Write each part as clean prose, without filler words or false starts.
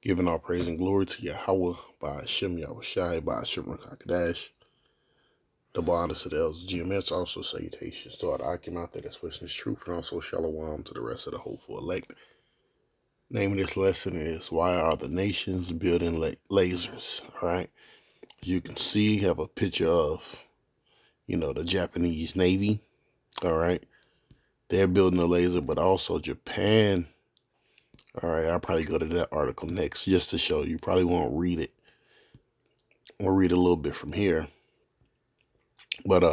Giving all praise and glory to Yahweh by Hashem Yahushai by Hashem Rakakadash. Double honors to the elders GMS. Also salutations to all the Akim that is wishing his truth, and also shalom to the rest of the hopeful elect. Name of this lesson is Why Are the Nations Building Lasers? Alright. As you can see, have a picture of, the Japanese Navy. Alright. They're building a laser, but also Japan. Alright, I'll probably go to that article next just to show you. Probably won't read it. We'll read a little bit from here. But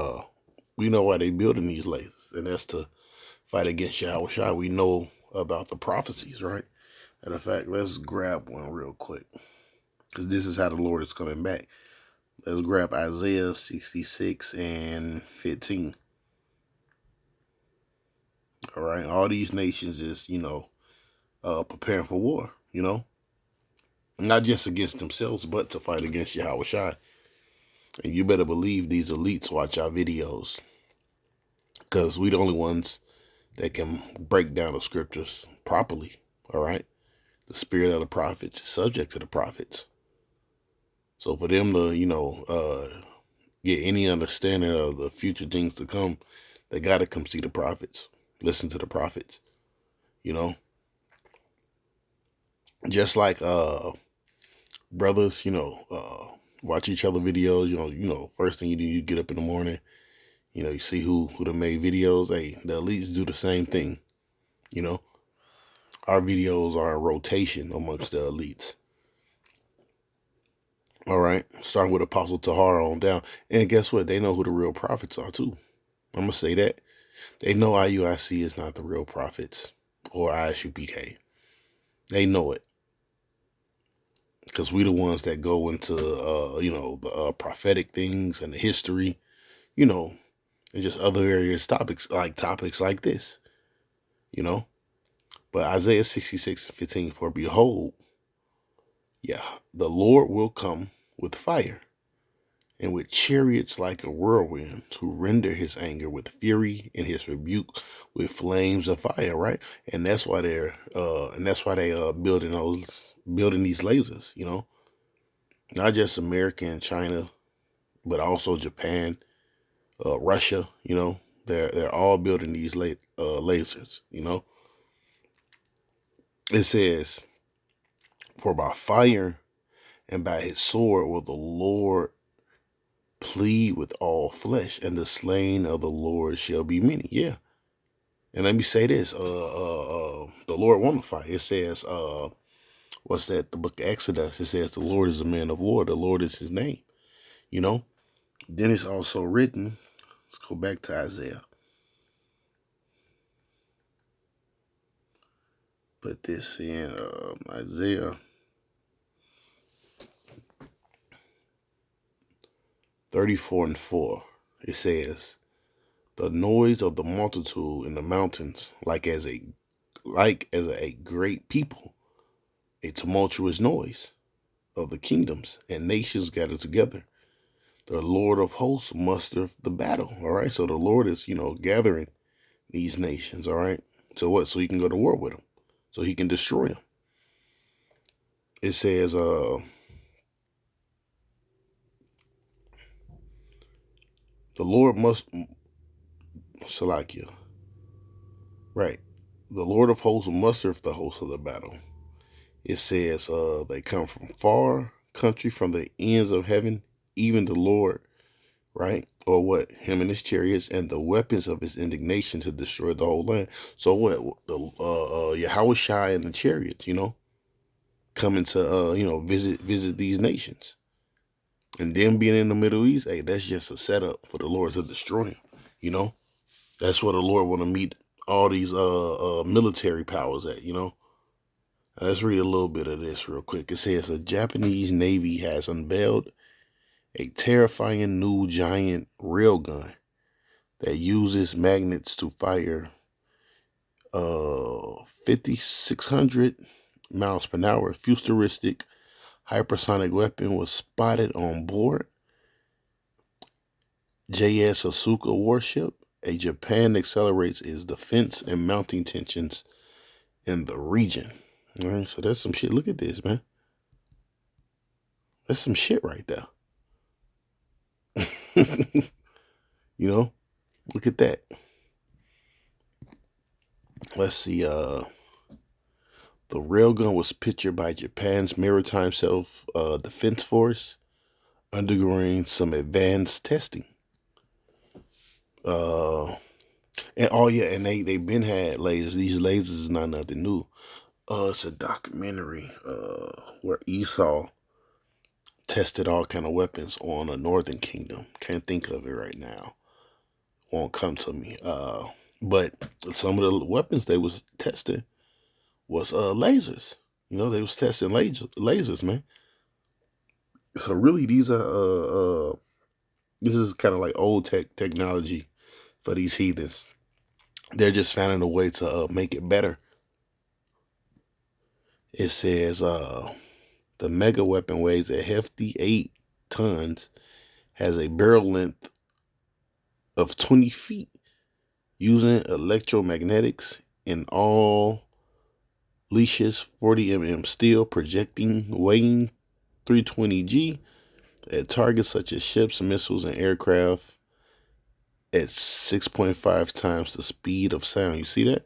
we know why they building these lasers, and that's to fight against Yahweh Shai. We know about the prophecies, right? And in fact, let's grab one real quick, because this is how the Lord is coming back. Let's grab Isaiah 66 and 15. All right, all these nations is, preparing for war, not just against themselves, but to fight against Yahweh Shai. And you better believe these elites watch our videos, because we the only ones that can break down the scriptures properly. All right. The spirit of the prophets is subject to the prophets. So for them to, get any understanding of the future things to come, they got to come see the prophets, listen to the prophets, just like, brothers, watch each other videos, first thing you do, you get up in the morning, you see who done made videos. Hey, the elites do the same thing, Our videos are in rotation amongst the elites. All right, starting with Apostle Tahar on down. And guess what? They know who the real prophets are too. I'm going to say that. They know IUIC is not the real prophets or ISUPK. They know it. Because we the ones that go into, the prophetic things and the history, and just other various topics like this, But Isaiah 66:15, for behold, the Lord will come with fire and with chariots like a whirlwind, to render his anger with fury and his rebuke with flames of fire, right? And that's why they building these lasers, not just America and China, but also Japan, Russia, they're all building these lasers, It says, for by fire and by his sword will the Lord plead with all flesh, and the slain of the Lord shall be many. Yeah. And let me say this, the Lord won't fight. It says, what's that? The book of Exodus. It says the Lord is a man of war. The Lord is his name, Then it's also written, let's go back to Isaiah. Put this in Isaiah 34:4. It says, the noise of the multitude in the mountains, like as a great people, a tumultuous noise of the kingdoms and nations gathered together. The Lord of hosts mustereth the battle. All right. So the Lord is, gathering these nations. All right. So what? So he can go to war with them. So he can destroy them. It says, the Lord must, Salakia. Right. The Lord of hosts mustereth the host of the battle. It says, they come from far country, from the ends of heaven, even the Lord, right? Or what? Him and his chariots and the weapons of his indignation to destroy the whole land. So what? The Yahweh Shai and the chariots, coming to visit these nations. And them being in the Middle East, hey, that's just a setup for the Lord to destroy them, That's where the Lord want to meet all these military powers at, Let's read a little bit of this real quick. It says, the Japanese Navy has unveiled a terrifying new giant railgun that uses magnets to fire 5,600 miles per hour. Futuristic hypersonic weapon was spotted on board JS Asuka warship. Japan accelerates its defense and mounting tensions in the region. All right, so that's some shit. Look at this, man. That's some shit right there. You know, look at that. Let's see. The railgun was pictured by Japan's Maritime Self Defense Force, undergoing some advanced testing. Uh, and oh yeah, and they've been had lasers. These lasers is not nothing new. It's a documentary where Esau tested all kind of weapons on a northern kingdom. Can't think of it right now. Won't come to me. But some of the weapons they was testing was lasers. You know, they was testing lasers, man. So really, these are this is kind of like old technology for these heathens. They're just finding a way to make it better. It says the mega weapon weighs a hefty 8 tons, has a barrel length of 20 feet, using electromagnetics in all leashes, 40 mm steel, projecting, weighing 320 g at targets such as ships, missiles, and aircraft at 6.5 times the speed of sound. You see that?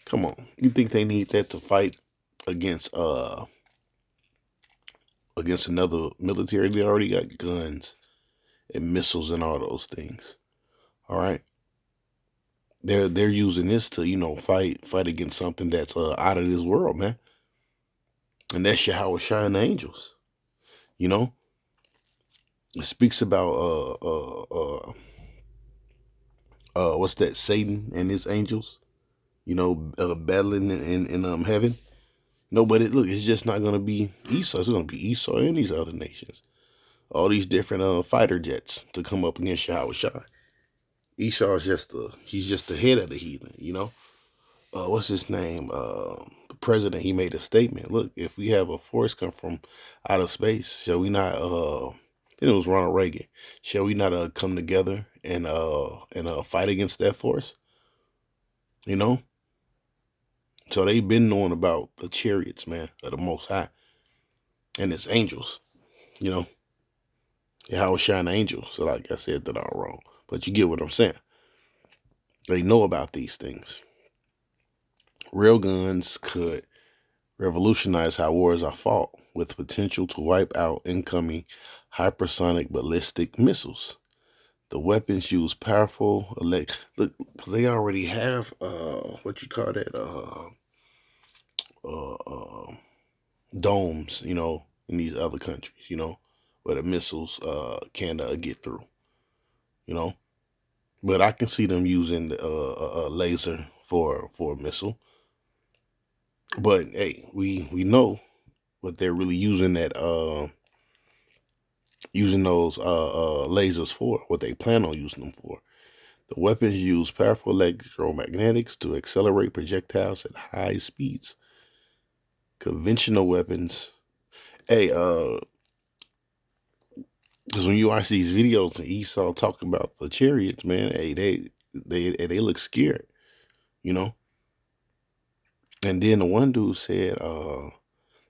Come on. You think they need that to fight against against another military? They already got guns and missiles and all those things. All right. They're using this to, fight against something that's out of this world, man. And that's Yahweh Shine the angels. You know? It speaks about what's that, Satan and his angels, battling in heaven. No, but look, it's just not gonna be Esau. It's gonna be Esau and these other nations. All these different fighter jets to come up against Yahweh Shai. Esau is he's just the head of the heathen, what's his name? The president, he made a statement. Look, if we have a force come from outer space, shall we not I think it was Ronald Reagan. Shall we not come together and fight against that force? You know? So they've been knowing about the chariots, man, of the most high and its angels, you know. How shine angels. So like I said that all wrong. But you get what I'm saying. They know about these things. Real guns could revolutionize how wars are fought, with potential to wipe out incoming hypersonic ballistic missiles. The weapons use powerful look, because they already have what you call that uh, uh domes, in these other countries, where the missiles can get through, you know. But I can see them using a laser for a missile. But hey, we know what they're really using those lasers for. What they plan on using them for. The weapons use powerful electromagnetics to accelerate projectiles at high speeds. Conventional weapons. Hey, because when you watch these videos and Esau talking about the chariots, man, hey, they look scared, you know. And then the one dude said,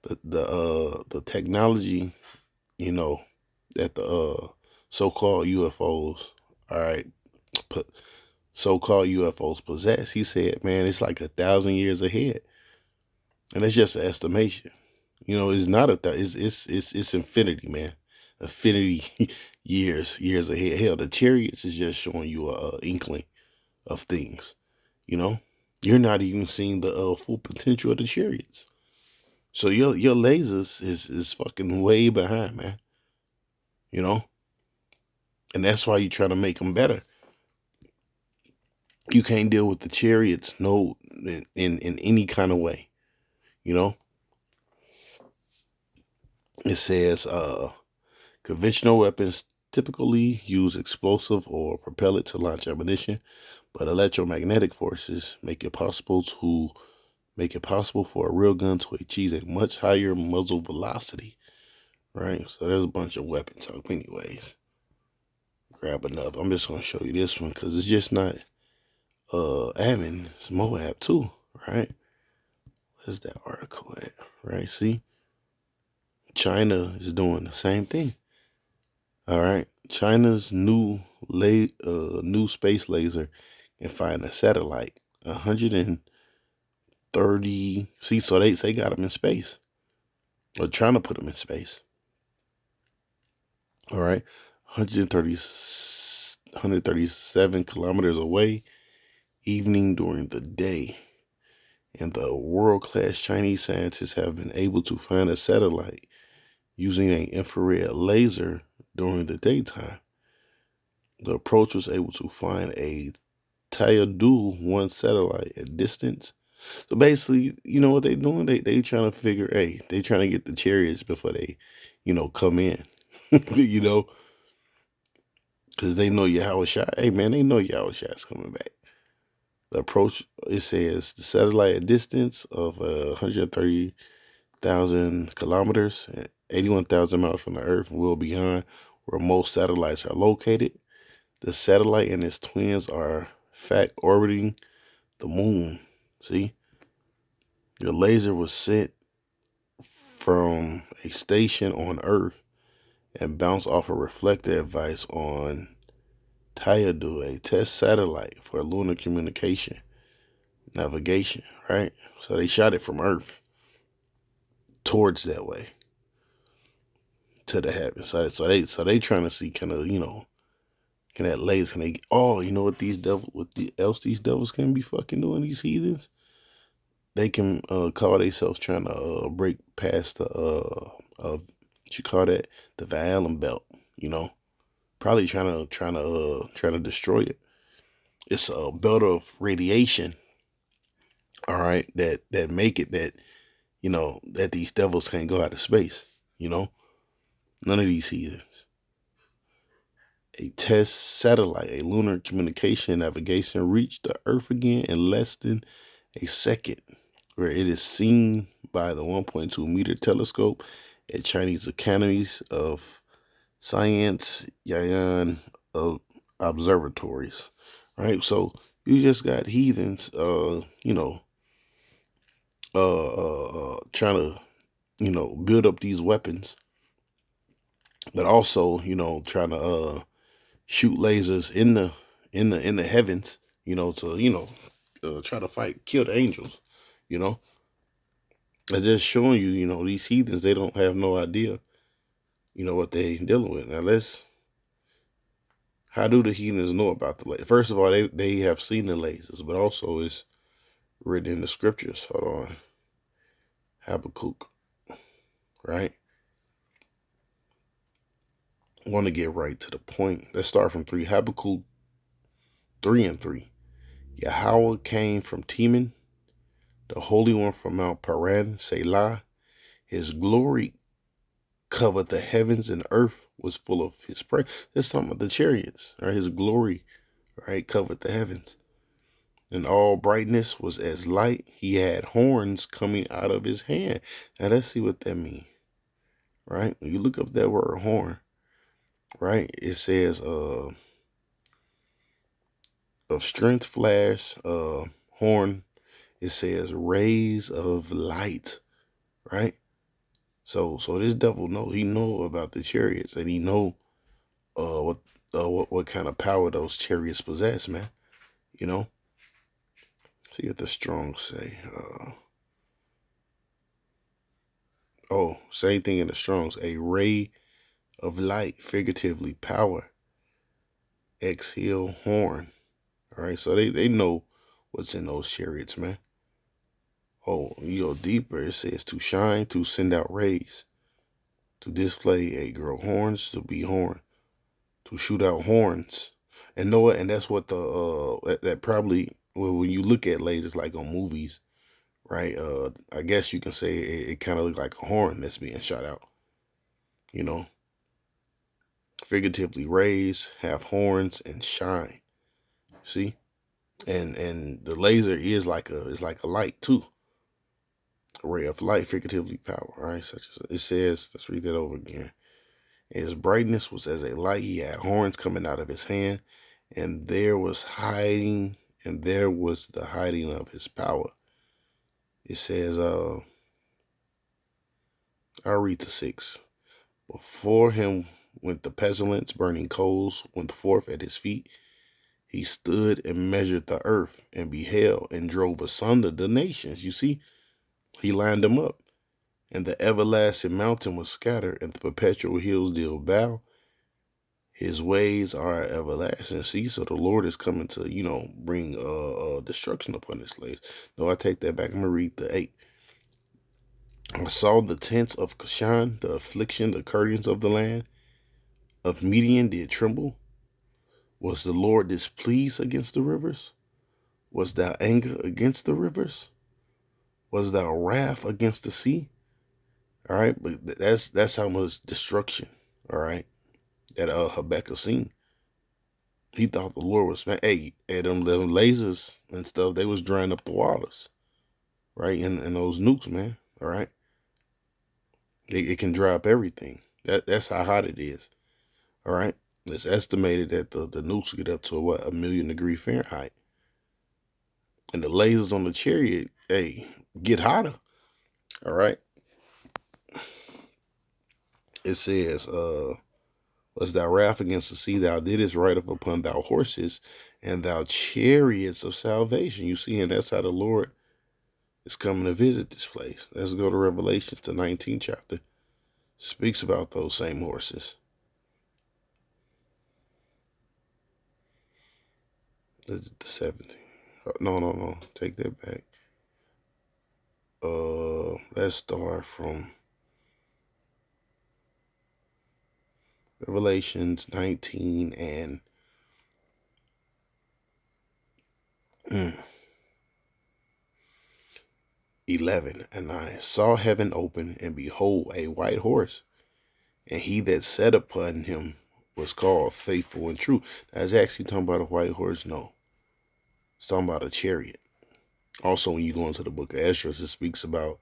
the technology, you know, that the so-called UFOs, all right, put so-called UFOs possess. He said, man, it's like 1,000 years ahead, and it's just an estimation. It's not it's infinity, man. Infinity years ahead. Hell, the chariots is just showing you a inkling of things. You know, you're not even seeing the full potential of the chariots. So your lasers is fucking way behind, man. You know, and that's why you try to make them better. You can't deal with the chariots no in any kind of way. You know, it says conventional weapons typically use explosive or propellant to launch ammunition, but electromagnetic forces make it possible for a real gun to achieve a much higher muzzle velocity. Right? So there's a bunch of weapon talk. Anyways, grab another. I'm just gonna show you this one because it's just not Ammon, it's Moab too, right? Where's that article at? Right, see? China is doing the same thing. All right, China's new space laser can find a satellite 130. See, so they got them in space, or trying to put them in space. All right, 137 kilometers away, evening during the day. And the world class Chinese scientists have been able to find a satellite using an infrared laser during the daytime. The approach was able to find a Tayadu 1 satellite at distance. So basically, you know what they doing? They trying to figure, hey, they trying to get the chariots before they, come in. you know, because they know Yahweh shot. Hey man, they know Yahweh shot's coming back. The approach, it says the satellite at distance of 130,000 kilometers, 81,000 miles from the Earth, well beyond where most satellites are located. The satellite and its twins are fact orbiting the moon. See, the laser was sent from a station on Earth and bounced off a reflector device on Tayadu, a test satellite for lunar communication navigation. Right, so they shot it from Earth towards that way to the heavens. So they trying to see kind of can that laser can they? Oh, you know what else these devils can be fucking doing, these heathens? They can call themselves trying to break past the what you call that, the Van Allen belt. You know, probably trying to destroy it. It's a belt of radiation. All right, that make it that that these devils can't go out of space. You know, none of these heathens. A test satellite, a lunar communication navigation, reached the Earth again in less than a second, where it is seen by the 1.2-meter telescope at Chinese Academies of Science Yayan observatories. Right, so you just got heathens, trying to build up these weapons, but also trying to shoot lasers in the heavens, to try to kill the angels, you know. And just showing you, these heathens, they don't have no idea, what they dealing with. Now how do the heathens know about the laser? First of all, they have seen the lasers, but also it's written in the scriptures. Hold on, Habakkuk, right? I want to get right to the point. Let's start from 3. Habakkuk 3:3. Yahweh came from Teman, the Holy One from Mount Paran, Selah. His glory covered the heavens, and earth was full of his praise. That's talking about the chariots, right? His glory, right, covered the heavens. And all brightness was as light. He had horns coming out of his hand. Now let's see what that means, right? When you look up that word horn, right, it says of strength flash, horn, it says rays of light, right? So this devil he know about the chariots, and he know what what kind of power those chariots possess, man. You know. See what the strong say. Same thing in the Strongs. A ray of light, figuratively power. Exhale horn. All right, so they know what's in those chariots, man. Oh, you go deeper. It says to shine, to send out rays, to display a girl horns, to be horn, to shoot out horns, and know it. And that's what the that probably, well, when you look at lasers like on movies, right? I guess you can say it kind of looks like a horn that's being shot out. You know, figuratively raise, have horns, and shine. See, and the laser is like a light too, a ray of light, figuratively power. Right, such as it says. Let's read that over again. His brightness was as a light. He had horns coming out of his hand, and there was the hiding of his power. It says, I'll read to 6. Before him went the pestilence, burning coals went forth at his feet. He stood and measured the earth and beheld and drove asunder the nations. You see, he lined them up. And the everlasting mountain was scattered, and the perpetual hills did bow. His ways are everlasting. See, so the Lord is coming to, bring destruction upon this place. No, I take that back. I'm gonna read the 8. I saw the tents of Cushan, the affliction, the curtains of the land of Median did tremble. Was the Lord displeased against the rivers? Was thou anger against the rivers? Was thou wrath against the sea? All right, but that's how much destruction. All right, that Habakkuk seen. He thought the Lord was hey, them lasers and stuff. They was drying up the waters, right? And those nukes, man. All right, it can dry up everything. That's how hot it is. All right, it's estimated that the nukes get up to 1,000,000 degrees Fahrenheit, and the lasers on the chariot, hey, get hotter. All right, it says, was thou wrath against the sea, thou didst ride up upon thou horses, and thou chariots of salvation. You see, and that's how the Lord is coming to visit this place. Let's go to Revelation, the 19th chapter. Speaks about those same horses. The 17th. No. Take that back. Let's start from Revelations 19 and 11. And I saw heaven open, and behold, a white horse, and he that sat upon him was called Faithful and True. That's actually talking about a white horse. No, it's talking about a chariot. Also, when you go into the book of Ezra, it speaks about,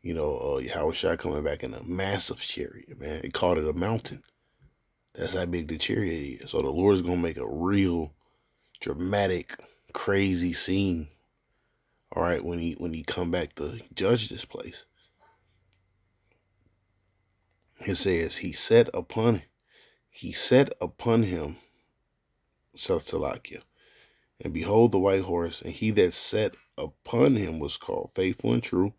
Yahushua coming back in a massive chariot, man. It called it a mountain. That's how big the chariot is. So the Lord is going to make a real dramatic, crazy scene. All right, when he come back to judge this place. It says, he set upon him, Salakia, and behold the white horse, and he that sat upon him was called Faithful and True,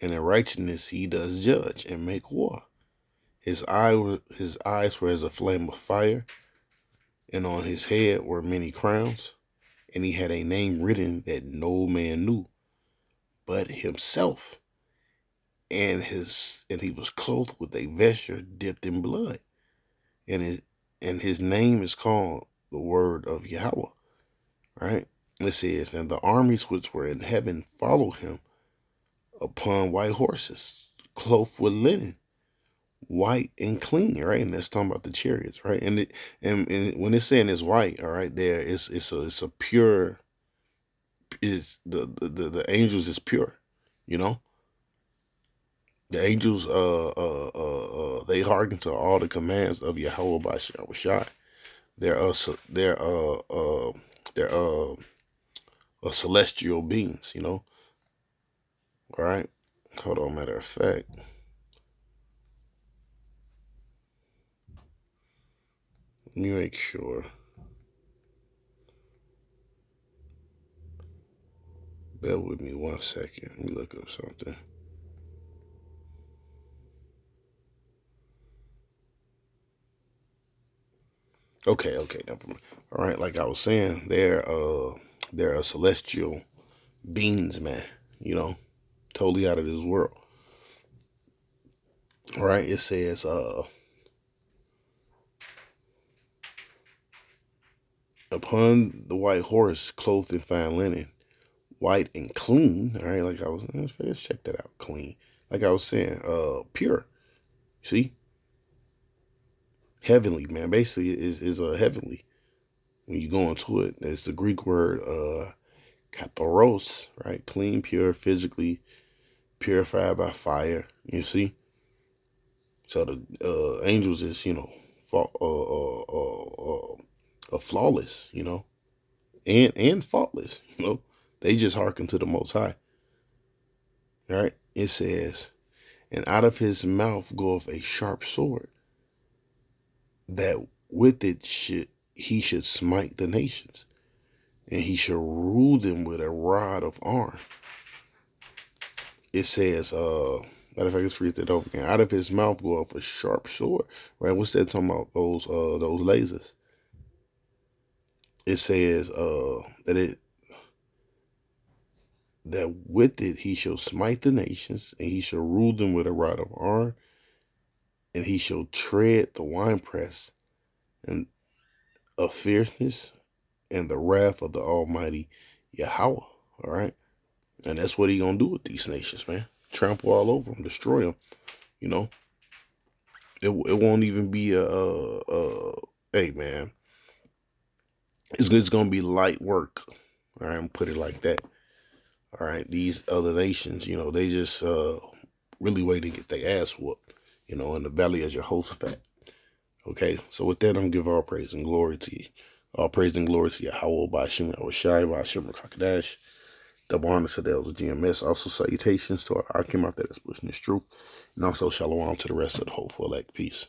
and in righteousness he does judge and make war. His eyes were as a flame of fire, and on his head were many crowns, and he had a name written that no man knew but himself, and he was clothed with a vesture dipped in blood, and his name is called the Word of Yahweh. Right? It says, and the armies which were in heaven followed him upon white horses, clothed with linen, white and clean, right? And that's talking about the chariots, right? And when it's saying it's white, all right, there it's a pure, is the angels is pure, you know. The angels they hearken to all the commands of Yahweh by Shai. They're celestial beings, All right. Hold on, matter of fact. Let me make sure. Bear with me 1 second. Let me look up something. Okay, never mind. All right, like I was saying, they're celestial beings, man. Totally out of this world. All right, it says upon the white horse, clothed in fine linen, white and clean. All right, like I was. Let's check that out. Clean, like I was saying, pure. See, heavenly, man. Basically, is a heavenly. When you go into it, it's the Greek word katharos, right? Clean, pure, physically purified by fire. You see, so the angels is flawless, and faultless. They just hearken to the Most High. All right, it says, And out of his mouth goeth a sharp sword, that with it he should smite the nations, and he shall rule them with a rod of iron. It says, matter of fact, let's read that over again. Out of his mouth goeth a sharp sword. Right? What's that talking about? Those lasers. It says that with it he shall smite the nations, and he shall rule them with a rod of iron, and he shall tread the winepress and of fierceness and the wrath of the Almighty Yahweh. All right, and that's what he gonna do with these nations, man. Trample all over them, destroy them. You know, it won't even be hey man, it's gonna be light work. All right, I'm put it like that. All right, these other nations, they just really waiting to get their ass whooped, in the belly of Jehoshaphat. Okay, so with that, I'm giving all praise and glory to you. All praise and glory to Yahweh, by Hashem Yahushai, by Hashem Rakakadash. Double honor to the elders of GMS. Also salutations to our Akim out there that's pushing this truth. And also shalom to the rest of the hopeful elect. Peace.